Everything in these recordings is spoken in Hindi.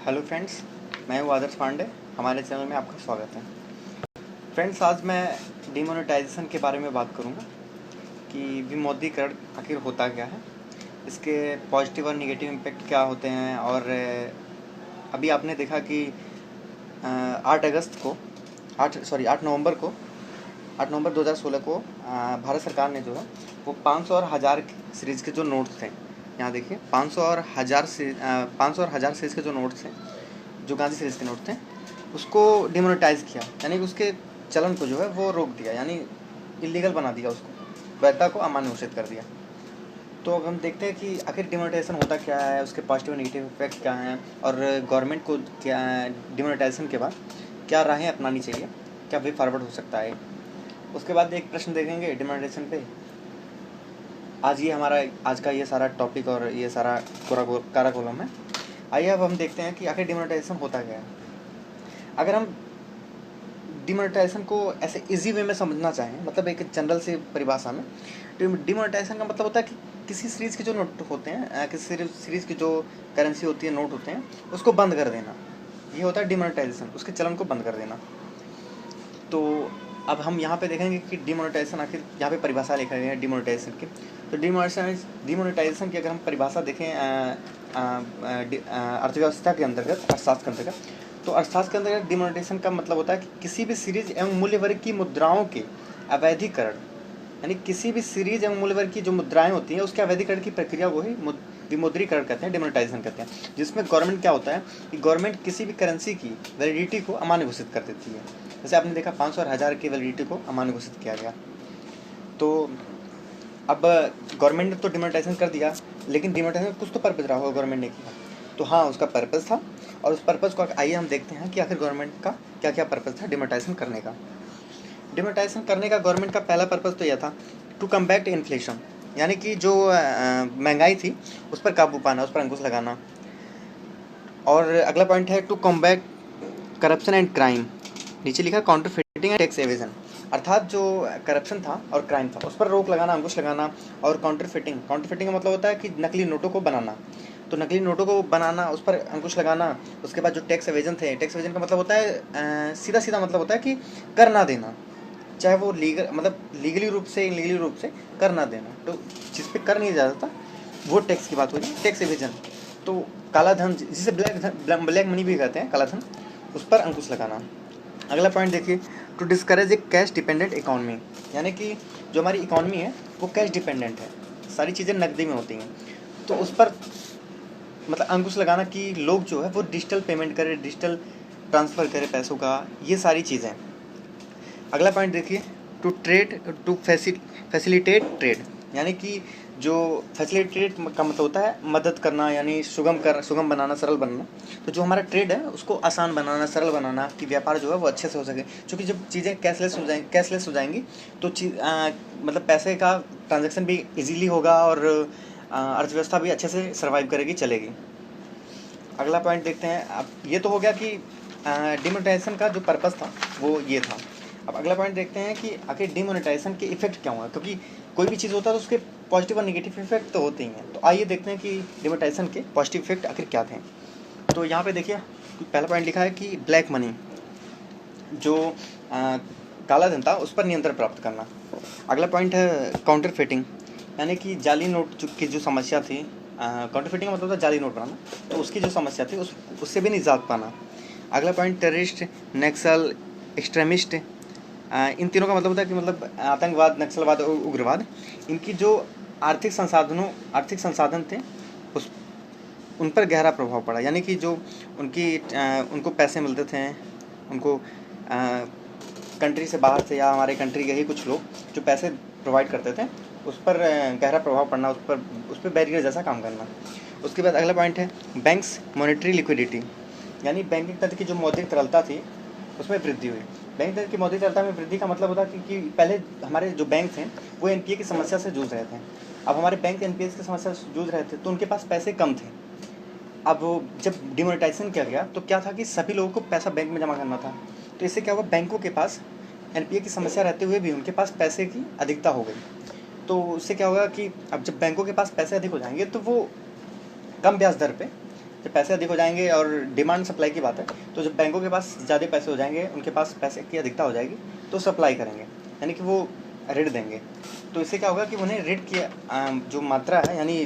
हेलो फ्रेंड्स, मैं हूँ आदर्श पांडे। हमारे चैनल में आपका स्वागत है। फ्रेंड्स, आज मैं डिमोनेटाइजेशन के बारे में बात करूँगा कि विमुद्रीकरण आखिर होता क्या है, इसके पॉजिटिव और निगेटिव इम्पैक्ट क्या होते हैं। और अभी आपने देखा कि 8 नवंबर 2016 को भारत सरकार ने जो है वो 500 और 1000 सीरीज़ के जो नोट्स थे, यहाँ देखिए 500 और 1000 सीरीज़ के जो नोट्स थे, जो गांधी सीरीज़ के नोट थे, उसको डिमोनेटाइज किया, यानी कि उसके चलन को जो है वो रोक दिया, यानी इलीगल बना दिया, उसको वैधता को अमान्य घोषित कर दिया। तो अब हम देखते हैं कि आखिर डिमोनेटाइजेशन होता क्या है, उसके पॉजिटिव और नेगेटिव इफेक्ट क्या हैं, और गवर्नमेंट को क्या डिमोनेटाइजेशन के बाद क्या राहें अपनानी चाहिए, क्या वे फॉरवर्ड हो सकता है। उसके बाद एक प्रश्न देखेंगे डिमोनेटाइजेशन पे। आज का ये सारा टॉपिक और ये सारा कारा कॉलम है। आइए अब हम देखते हैं कि आखिर डिमोनेटाइजेशन होता क्या है। अगर हम डिमोनेटाइजेशन को ऐसे इजी वे में समझना चाहें, मतलब एक जनरल से परिभाषा में, तो डिमोनेटाइजेशन का मतलब होता है कि किसी सीरीज़ के जो नोट होते हैं, किसी सीरीज़ की जो करेंसी होती है, नोट होते हैं, उसको बंद कर देना, ये होता है डिमोनेटाइजेशन, उसके चलन को बंद कर देना। तो अब हम यहाँ पे देखेंगे कि डिमोनेटाइजेशन आखिर यहाँ पे परिभाषा लिखा गया है डिमोनेटाइजेशन की। तो डिमोनेटाइजेशन की अगर हम परिभाषा देखें अर्थव्यवस्था के अंतर्गत, अर्थशास्त्र के अंतर्गत, तो अर्थशास्त्र के अंतर्गत डिमोनेटाइजेशन का मतलब होता है कि किसी भी सीरीज एवं मूल्य वर्ग की मुद्राओं के अवैधीकरण, यानी किसी भी सीरीज एवं मूल्य वर्ग की जो मुद्राएं होती हैं उसके अवैधीकरण की प्रक्रिया को ही विमुद्रीकरण कहते हैं, डिमोनेटाइजेशन कहते हैं। जिसमें गवर्नमेंट क्या होता है कि गवर्नमेंट किसी भी करेंसी की वैलिडिटी को अमान्य घोषित कर देती है। जैसे आपने देखा 500 और 1000 की वैलिडिटी को अमान्य घोषित किया गया। तो अब गवर्नमेंट ने तो डिमोनेटाइजेशन कर दिया, लेकिन डिमोनेटाइजेशन कुछ तो पर्पज़ रहा होगा गवर्नमेंट ने किया। तो हाँ, उसका पर्पज़ था, और उस पर्पज़ को आइए हम देखते हैं कि आखिर गवर्नमेंट का क्या क्या पर्पज़ था डिमोनेटाइजेशन करने का। डिमोनेटाइजेशन करने का गवर्नमेंट का पहला पर्पज़ तो यह था टू कम्बैट इन्फ्लेशन, यानी कि जो महंगाई थी उस पर काबू पाना, उस पर अंकुश लगाना। और अगला पॉइंट है to combat corruption and crime, नीचे लिखा काउंटरफीटिंग एंड टैक्स एवेजन, अर्थात जो करप्शन था और क्राइम था उस पर रोक लगाना, अंकुश लगाना। और काउंटरफीटिंग का मतलब होता है कि नकली नोटों को बनाना, तो नकली नोटों को बनाना, उस पर अंकुश लगाना। उसके बाद जो टैक्स एवेजन थे, टैक्स एवेजन का मतलब होता है सीधा सीधा मतलब होता है कि कर ना देना, चाहे वो लीगली रूप से इलीगली रूप से कर ना देना। तो जिस पे कर नहीं जाता वो टैक्स की बात हो रही है, टैक्स एवेजन। तो काला धन, जिसे ब्लैक मनी भी कहते हैं, काला धन, उस पर अंकुश लगाना। अगला पॉइंट देखिए, to discourage a cash dependent economy, यानी कि जो हमारी इकॉनमी है वो कैश डिपेंडेंट है, सारी चीज़ें नकदी में होती हैं, तो उस पर मतलब अंकुश लगाना कि लोग जो है वो डिजिटल पेमेंट करें, डिजिटल ट्रांसफ़र करें पैसों का, ये सारी चीज़ें। अगला पॉइंट देखिए, टू फैसिलिटेट ट्रेड, यानी कि जो फैसिलिटेट का मतलब होता है मदद करना, यानी सुगम बनाना, सरल बनाना। तो जो हमारा ट्रेड है उसको आसान बनाना, सरल बनाना, कि व्यापार जो है वो अच्छे से हो सके। क्योंकि जब चीज़ें कैशलेस हो जाएंगी तो मतलब पैसे का ट्रांजैक्शन भी इजीली होगा, और अर्थव्यवस्था भी अच्छे से सर्वाइव करेगी, चलेगी। अगला पॉइंट देखते हैं। अब ये तो हो गया कि डिमोनेटाइजेशन का जो पर्पज़ था वो ये था। अब अगला पॉइंट देखते हैं कि आखिर डिमोनेटाइजेशन के इफेक्ट क्या हुआ, क्योंकि कोई भी चीज़ होता है तो उसके पॉजिटिव और नेगेटिव इफेक्ट तो होते ही हैं। तो आइए देखते हैं कि डिमोनेटाइजेशन के पॉजिटिव इफेक्ट आखिर क्या थे। तो यहाँ पे देखिए, पहला पॉइंट लिखा है कि ब्लैक मनी, जो काला धन था उस पर नियंत्रण प्राप्त करना। अगला पॉइंट है काउंटरफेटिंग, यानी कि जाली नोट की जो समस्या थी, काउंटरफेटिंग का मतलब होता है जाली नोट बनाना, तो उसकी जो समस्या थी उससे भी निजात पाना। अगला पॉइंट टेररिस्ट, नक्सल, एक्सट्रीमिस्ट, इन तीनों का मतलब होता है कि मतलब आतंकवाद, नक्सलवाद और उग्रवाद, इनकी जो आर्थिक संसाधन थे उन पर गहरा प्रभाव पड़ा। यानी कि जो उनको पैसे मिलते थे, उनको कंट्री से बाहर से या हमारे कंट्री के ही कुछ लोग जो पैसे प्रोवाइड करते थे, उस पर गहरा प्रभाव पड़ना, उस पर बैरियर जैसा काम करना। उसके बाद अगला पॉइंट है बैंक्स मॉनेटरी लिक्विडिटी, यानी बैंकिंग तंत्र की जो मौद्रिक तरलता थी उसमें वृद्धि हुई। बैंक तंत्र की मौद्रिक तरलता में वृद्धि का मतलब होता कि पहले हमारे जो बैंक थे वो एनपीए की समस्या से जूझ रहे थे। अब हमारे बैंक एनपीए की समस्या से जूझ रहे थे तो उनके पास पैसे कम थे। अब जब डिमोनेटाइजेशन किया गया तो क्या था कि सभी लोगों को पैसा बैंक में जमा करना था, तो इससे क्या हुआ, बैंकों के पास एनपीए की समस्या रहते हुए भी उनके पास पैसे की अधिकता हो गई। तो उससे क्या होगा कि अब जब बैंकों के पास पैसे अधिक हो जाएंगे तो वो कम ब्याज दर पे जब पैसे अधिक हो जाएंगे, और डिमांड सप्लाई की बात है, तो जब बैंकों के पास ज़्यादा पैसे हो जाएंगे, उनके पास पैसे की अधिकता हो जाएगी, तो सप्लाई करेंगे, यानी कि वो ऋण देंगे। तो इससे क्या होगा कि उन्हें ऋण की जो मात्रा है, यानी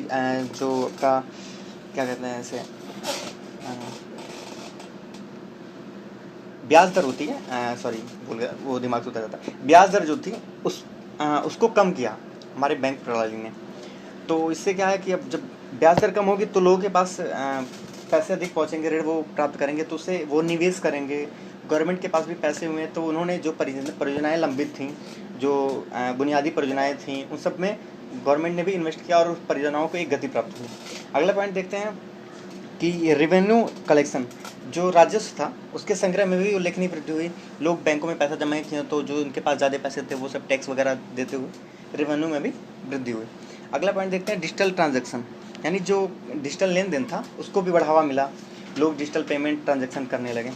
जो का क्या कहते हैं इसे, ब्याज दर होती है, सॉरी भूल गया, वो दिमाग से उतर जाता है, ब्याज दर जो थी उसको कम किया हमारे बैंक प्रणाली ने। तो इससे क्या है कि अब जब ब्याज दर कम होगी तो लोगों के पास पैसे अधिक पहुंचेंगे, ऋण वो प्राप्त करेंगे, तो उससे वो निवेश करेंगे। गवर्नमेंट के पास भी पैसे हुए, तो उन्होंने जो परियोजनाएं लंबित थीं, जो बुनियादी परियोजनाएं थीं, उन सब में गवर्नमेंट ने भी इन्वेस्ट किया और उस परियोजनाओं को एक गति प्राप्त हुई। अगला पॉइंट देखते हैं कि रेवेन्यू कलेक्शन, जो राजस्व था उसके संग्रह में भी उल्लेखनीय वृद्धि हुई। लोग बैंकों में पैसा जमा किए, तो जो उनके पास ज़्यादा पैसे थे वो सब टैक्स वगैरह देते हुए रेवेन्यू में भी वृद्धि हुई। अगला पॉइंट देखते हैं डिजिटल ट्रांजैक्शन, यानी जो डिजिटल लेन देन था उसको भी बढ़ावा मिला, लोग डिजिटल पेमेंट ट्रांजैक्शन करने लगे।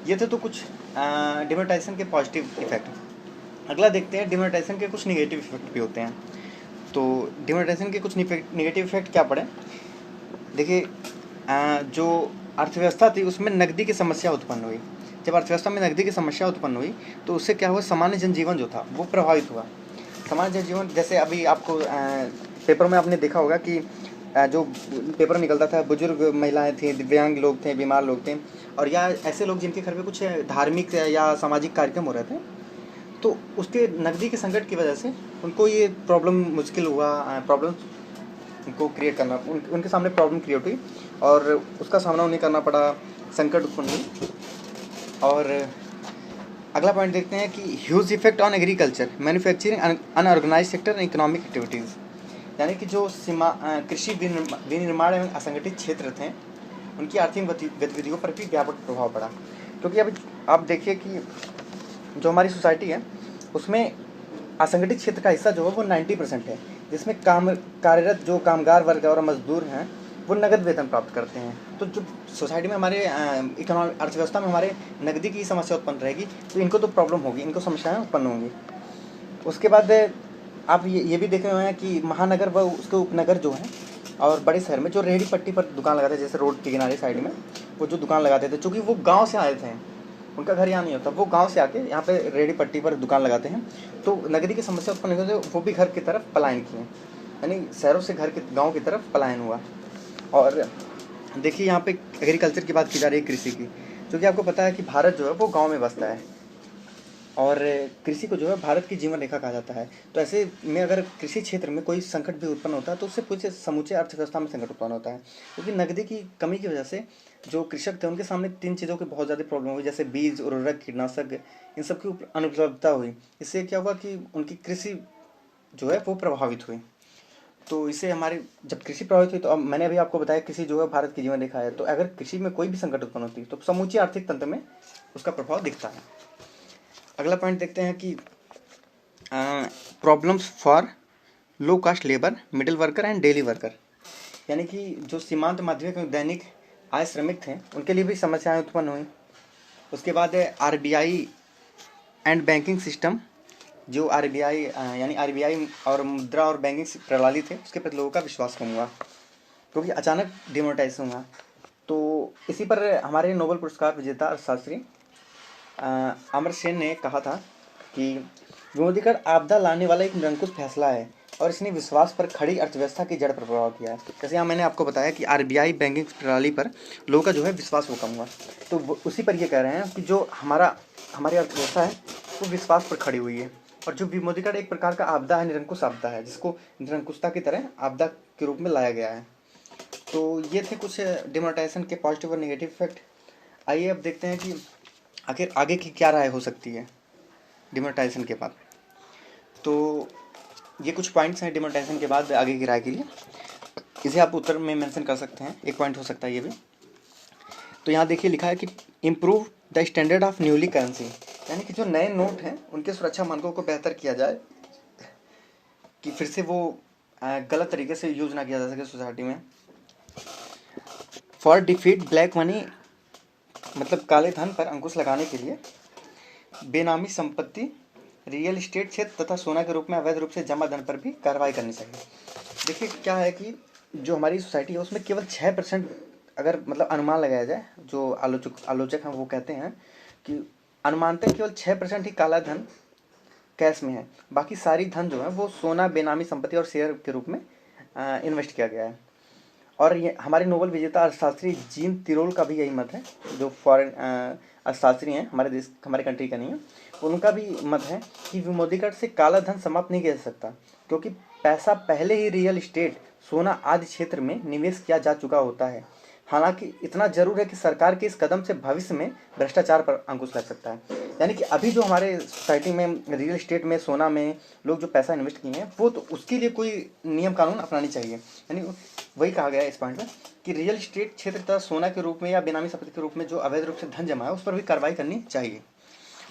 ये थे तो कुछ डिमोनेटाइजेशन के पॉजिटिव इफेक्ट। अगला देखते हैं डिमोनेटाइजेशन के कुछ निगेटिव इफेक्ट भी होते हैं। तो डिमोनेटाइजेशन के कुछ निगेटिव इफेक्ट क्या पड़े, देखिए, जो अर्थव्यवस्था थी उसमें नकदी की समस्या उत्पन्न हुई। जब अर्थव्यवस्था में नकदी की समस्या उत्पन्न हुई तो उससे क्या हुआ, सामान्य जनजीवन जो था वो प्रभावित हुआ। सामान्य जनजीवन, जैसे अभी आपको पेपर में आपने देखा होगा कि जो पेपर निकलता था, बुजुर्ग महिलाएं थी, दिव्यांग लोग थे, बीमार लोग थे, और या ऐसे लोग जिनके घर में कुछ धार्मिक या सामाजिक कार्यक्रम हो रहे थे, तो उसके नकदी के संकट की वजह से उनको ये प्रॉब्लम मुश्किल हुआ, प्रॉब्लम उनको क्रिएट करना, उनके सामने प्रॉब्लम क्रिएट हुई और उसका सामना उन्हें करना पड़ा, संकट उत्पन्न हुई। और अगला पॉइंट देखते हैं कि huge effect on agriculture, manufacturing, unorganised sector and economic activities, यानी कि जो कृषि, विनिर्माण एवं असंगठित क्षेत्र थे उनकी आर्थिक गतिविधियों पर भी व्यापक प्रभाव पड़ा। क्योंकि अभी आप देखिए कि जो हमारी सोसाइटी है उसमें असंगठित क्षेत्र का हिस्सा जो है वो 90% है, जिसमें कार्यरत जो कामगार वर्ग और मजदूर हैं वो नगद वेतन प्राप्त करते हैं। तो जो सोसाइटी में हमारे इकोनॉमिक अर्थव्यवस्था में हमारे नकदी की समस्या उत्पन्न रहेगी, तो इनको तो प्रॉब्लम होगी, इनको समस्याएं उत्पन्न होंगी। उसके बाद आप ये भी देखे हुए हैं कि महानगर व उसके उपनगर जो हैं और बड़े शहर में जो रेहड़ी पट्टी पर दुकान लगाते हैं, जैसे रोड के किनारे साइड में वो जो दुकान लगाते थे, चूँकि वो गाँव से आए थे, उनका घर यहाँ नहीं होता, वो गांव से आके यहाँ पे रेहड़ी पट्टी पर दुकान लगाते हैं, तो नगदी की समस्या उत्पन्न होती है, वो भी घर की तरफ पलायन किए, यानी शहरों से घर के गांव की तरफ पलायन हुआ। और देखिए यहाँ पे एग्रीकल्चर की बात की जा रही है, कृषि की, क्योंकि आपको पता है कि भारत जो है वो गाँव में बसता है और कृषि को जो है भारत की जीवन रेखा कहा जाता है। तो ऐसे में अगर कृषि क्षेत्र में कोई संकट भी उत्पन्न होता है तो उससे पूरे समूचे अर्थव्यवस्था में संकट उत्पन्न होता है, क्योंकि नकदी की कमी की वजह से जो कृषक थे उनके सामने 3 चीज़ों की बहुत ज़्यादा प्रॉब्लम हुई, जैसे बीज, उर्वरक, कीटनाशक, इन सब की अनुपलब्धता हुई। इससे क्या हुआ कि उनकी कृषि जो है वो प्रभावित हुई। तो इससे हमारी जब कृषि प्रभावित हुई, तो अब मैंने अभी आपको बताया कृषि जो है भारत की जीवन रेखा है, तो अगर कृषि में कोई भी संकट उत्पन्न होती है तो समूचे आर्थिक तंत्र में उसका प्रभाव दिखता है। अगला पॉइंट देखते हैं कि problems for low cost labour, middle worker and daily worker, यानी कि जो सीमांत, माध्यमिक और दैनिक आय श्रमिक थे उनके लिए भी समस्याएं उत्पन्न हुई। उसके बाद है आरबीआई एंड बैंकिंग सिस्टम, जो आरबीआई यानी आरबीआई और मुद्रा और बैंकिंग प्रणाली थे उसके प्रति लोगों का विश्वास कम हुआ, क्योंकि अचानक डिमोनेटाइजेशन हुआ। तो इसी पर हमारे नोबेल पुरस्कार विजेता अर्थशास्त्री अमर्त्य सेन ने कहा था कि विमुद्रीकरण आपदा लाने वाला एक निरंकुश फैसला है और इसने विश्वास पर खड़ी अर्थव्यवस्था की जड़ पर प्रभाव किया है। जैसे यहाँ मैंने आपको बताया कि आरबीआई बैंकिंग प्रणाली पर लोगों का जो है विश्वास वो कम हुआ, तो उसी पर ये कह रहे हैं कि जो हमारी अर्थव्यवस्था है वो विश्वास पर खड़ी हुई है, और जो विमुद्रीकरण एक प्रकार का आपदा है, निरंकुश आपदा है, जिसको निरंकुशता की तरह आपदा के रूप में लाया गया है। तो ये थे कुछ डिमोनेटाइजेशन के पॉजिटिव और नेगेटिव इफेक्ट। आइए अब देखते हैं कि आखिर आगे की क्या राय हो सकती है डिमोनेटाइजेशन के बाद। तो ये कुछ पॉइंट्स हैं डिमोनेटाइजेशन के बाद आगे की राय के लिए, इसे आप उत्तर में मेंशन कर सकते हैं, एक पॉइंट हो सकता है ये भी। तो यहाँ देखिए लिखा है कि improve the standard of newly currency, यानी कि जो नए नोट हैं उनके सुरक्षा मानकों को बेहतर किया जाए कि फिर से वो गलत तरीके से यूज ना किया जा सके सोसाइटी में। फॉर डिफीट ब्लैक मनी, मतलब काले धन पर अंकुश लगाने के लिए बेनामी संपत्ति, रियल एस्टेट क्षेत्र तथा सोना के रूप में अवैध रूप से जमा धन पर भी कार्रवाई करनी चाहिए। देखिए क्या है कि जो हमारी सोसाइटी है उसमें केवल 6% अगर मतलब अनुमान लगाया जाए, जो आलोचक हैं वो कहते हैं कि अनुमानतः केवल 6% ही काला धन कैश में है, बाकी सारी धन जो है वो सोना, बेनामी संपत्ति और शेयर के रूप में इन्वेस्ट किया गया है। और ये हमारे नोबेल विजेता अर्थशास्त्री जीन तिरोल का भी यही मत है, जो फॉरेन अर्थशास्त्री हैं, हमारे देश हमारे कंट्री का नहीं है, उनका भी मत है कि विमुद्रीकरण से काला धन समाप्त नहीं किया जा सकता, क्योंकि पैसा पहले ही रियल इस्टेट, सोना आदि क्षेत्र में निवेश किया जा चुका होता है। हालांकि इतना जरूर है कि सरकार के इस कदम से भविष्य में भ्रष्टाचार पर अंकुश लग सकता है। यानी कि अभी जो हमारे सोसाइटी में रियल इस्टेट में, सोना में लोग जो पैसा इन्वेस्ट किए हैं, वो तो उसके लिए कोई नियम कानून अपनानी चाहिए। यानी वही कहा गया है इस पॉइंट में कि रियल इस्टेट क्षेत्र तथा सोना के रूप में या बेनामी संपत्ति के रूप में जो अवैध रूप से धन जमा है उस पर भी कार्रवाई करनी चाहिए।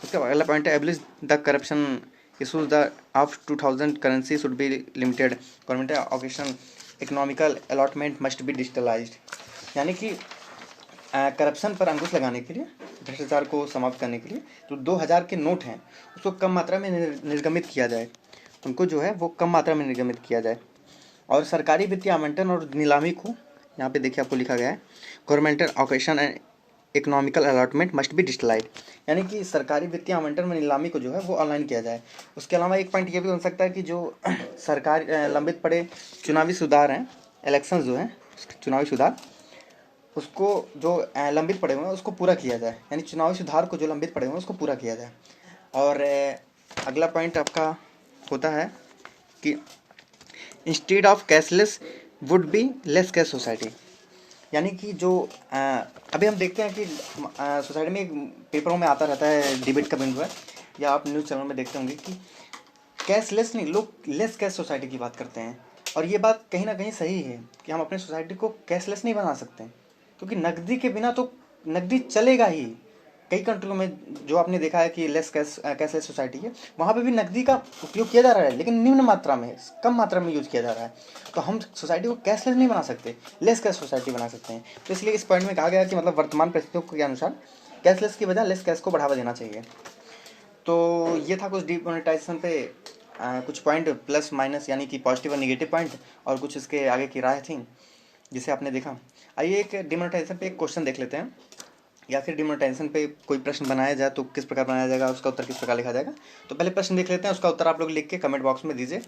उसका अगला पॉइंट है abolish the corruption issues the of 2000 currency should be limited, government occasion economical allotment must be digitalised. यानी कि करप्शन पर अंकुश लगाने के लिए, भ्रष्टाचार को समाप्त करने के लिए जो 2000 के नोट हैं उसको कम मात्रा में निर्गमित किया जाए, उनको जो है वो कम मात्रा में निर्गमित किया जाए। और सरकारी वित्तीय आवंटन और नीलामी को, यहाँ पे देखिए आपको लिखा गया है governmental occasion and economical allotment must be digitalised, यानी कि सरकारी वित्तीय आवंटन में नीलामी को जो है वो ऑनलाइन किया जाए। उसके अलावा एक पॉइंट ये भी हो सकता है कि जो सरकार लंबित पड़े चुनावी सुधार हैं, इलेक्शन जो हैं चुनावी सुधार, उसको जो लंबित पड़े हुए हैं उसको पूरा किया जाए, यानी चुनावी सुधार को जो लंबित पड़े हुए हैं उसको पूरा किया जाए। और अगला पॉइंट आपका होता है कि instead of cashless would be less cash society, यानी कि जो अभी हम देखते हैं कि सोसाइटी में एक पेपरों में आता रहता है, डिबेट का बिंदु है, या आप न्यूज़ चैनल में देखते होंगे कि कैशलेस नहीं, लोग लेस कैश सोसाइटी की बात करते हैं। और ये बात कहीं ना कहीं सही है कि हम अपने सोसाइटी को कैशलेस नहीं बना सकते, क्योंकि नकदी के बिना तो नकदी चलेगा ही। कई कंट्रियों में जो आपने देखा है कि कैशलेस सोसाइटी है, वहाँ पे भी नकदी का उपयोग किया जा रहा है, लेकिन निम्न मात्रा में, कम मात्रा में यूज किया जा रहा है। तो हम सोसाइटी को कैशलेस नहीं बना सकते, लेस कैश सोसाइटी बना सकते हैं। तो इसलिए इस पॉइंट में कहा गया कि मतलब वर्तमान परिस्थितियों के अनुसार कैशलेस की बजाय लेस कैश को बढ़ावा देना चाहिए। तो ये था कुछ डिमोनेटाइजेशन पे कुछ पॉइंट प्लस माइनस, यानी कि पॉजिटिव और निगेटिव पॉइंट, और कुछ इसके आगे की राय थी जिसे आपने देखा। आइए एक डिमोनेटाइजेशन पे एक क्वेश्चन देख लेते हैं, या फिर डिमोनेटाइजेशन पे कोई प्रश्न बनाया जाए तो किस प्रकार बनाया जाएगा, उसका उत्तर किस प्रकार लिखा जाएगा। तो पहले प्रश्न देख लेते हैं, उसका उत्तर आप लोग लिख के कमेंट बॉक्स में दीजिए,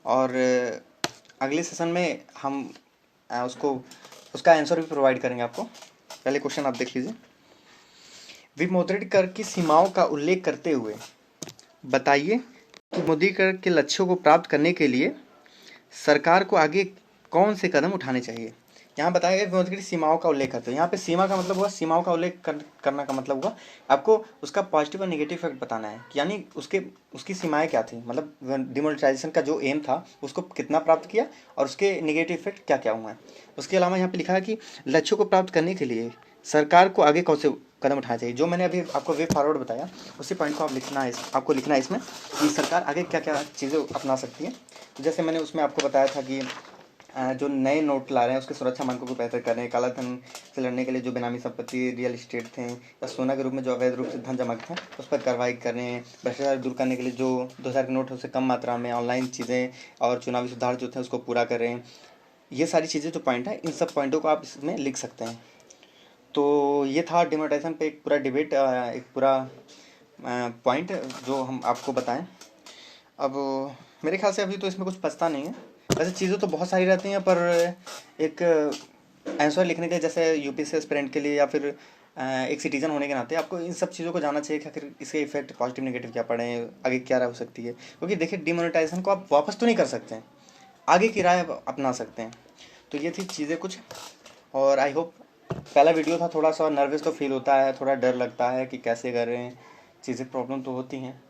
और अगले सेशन में हम उसका आंसर भी प्रोवाइड करेंगे आपको। पहले क्वेश्चन आप देख लीजिए। विमुद्रीकरण की सीमाओं का उल्लेख करते हुए बताइए कि विमुद्रीकरण के लक्ष्यों को प्राप्त करने के लिए सरकार को आगे कौन से कदम उठाने चाहिए। यहाँ बताया गया विमुद्रीकरण की सीमाओं का उल्लेख करते हैं। यहाँ पे सीमा का मतलब हुआ, सीमाओं का उल्लेख करना का मतलब हुआ आपको उसका पॉजिटिव और नेगेटिव इफेक्ट बताना है, यानी उसकी सीमाएं क्या थी, मतलब डिमोनेटाइजेशन का जो एम था उसको कितना प्राप्त किया और उसके नेगेटिव इफेक्ट क्या क्या हुआ है। उसके अलावा यहाँ पे लिखा है कि लक्ष्यों को प्राप्त करने के लिए सरकार को आगे कौन से कदम उठाना चाहिए। जो मैंने अभी आपको वे फॉरवर्ड बताया उसी पॉइंट को आपको लिखना है इसमें कि सरकार आगे क्या क्या चीज़ें अपना सकती है। जैसे मैंने उसमें आपको बताया था कि जो नए नोट ला रहे हैं उसके सुरक्षा मानकों को बेहतर करें, काला धन से लड़ने के लिए जो बेनामी संपत्ति, रियल इस्टेट थे या सोना के रूप में जो अवैध रूप से धन जमा थे उस पर कार्रवाई करें, भ्रष्टाचार दूर करने के लिए जो 2000 के नोट है उससे कम मात्रा में ऑनलाइन चीज़ें और चुनावी सुधार जो थे उसको पूरा करें। ये सारी चीज़ें जो पॉइंट है, इन सब पॉइंटों को आप इसमें लिख सकते हैं। तो ये था डिमोनेटाइजेशन पे एक पूरा डिबेट, एक पूरा पॉइंट जो हम आपको बताएं। अब मेरे ख्याल से अभी तो इसमें कुछ बचता नहीं है। वैसे चीज़ें तो बहुत सारी रहती हैं, पर एक आंसर लिखने के लिए, जैसे यूपीएससी एस्पिरेंट के लिए या फिर एक सिटीजन होने के नाते आपको इन सब चीज़ों को जानना चाहिए कि आखिर इसके इफेक्ट पॉजिटिव नेगेटिव क्या पड़े हैं, आगे क्या राय हो सकती है। क्योंकि देखिए डिमोनेटाइजेशन को आप वापस तो नहीं कर सकते हैं, आगे की राय अपना सकते हैं। तो ये थी चीज़ें कुछ, और आई होप पहला वीडियो था, थोड़ा सा नर्वस तो फील होता है, थोड़ा डर लगता है कि कैसे कर रहे हैं, चीज़ें प्रॉब्लम तो होती हैं।